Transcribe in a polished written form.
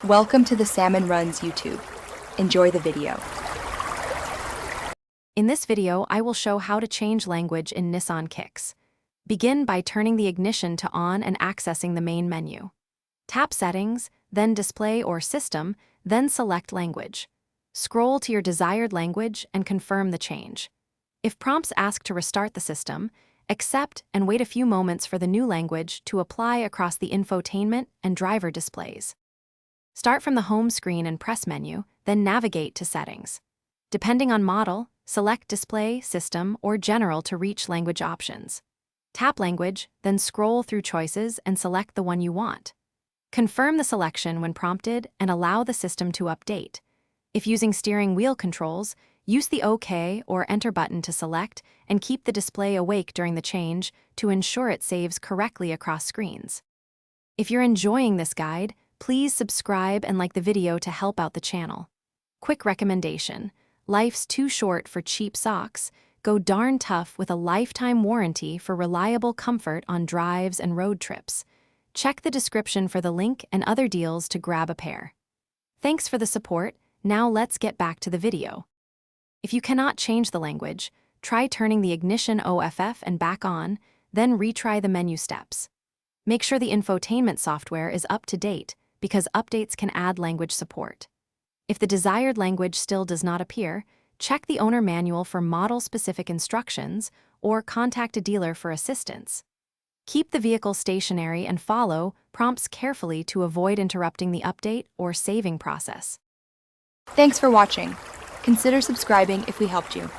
Welcome to the Salmon Runs YouTube. Enjoy the video. In this video, I will show how to change language in Nissan Kicks. Begin by turning the ignition to on and accessing the main menu. Tap Settings, then Display or System, then select Language. Scroll to your desired language and confirm the change. If prompts ask to restart the system, accept and wait a few moments for the new language to apply across the infotainment and driver displays. Start from the home screen and press menu, then navigate to Settings. Depending on model, select Display, System, or General to reach language options. Tap Language, then scroll through choices and select the one you want. Confirm the selection when prompted and allow the system to update. If using steering wheel controls, use the OK or Enter button to select and keep the display awake during the change to ensure it saves correctly across screens. If you're enjoying this guide, please subscribe and like the video to help out the channel. Quick recommendation: life's too short for cheap socks. Go darn tough with a lifetime warranty for reliable comfort on drives and road trips. Check the description for the link and other deals to grab a pair. Thanks for the support. Now let's get back to the video. If you cannot change the language, try turning the ignition off and back on, then retry the menu steps. Make sure the infotainment software is up to date, because updates can add language support. If the desired language still does not appear, check the owner manual for model-specific instructions or contact a dealer for assistance. Keep the vehicle stationary and follow prompts carefully to avoid interrupting the update or saving process. Thanks for watching. Consider subscribing if we helped you.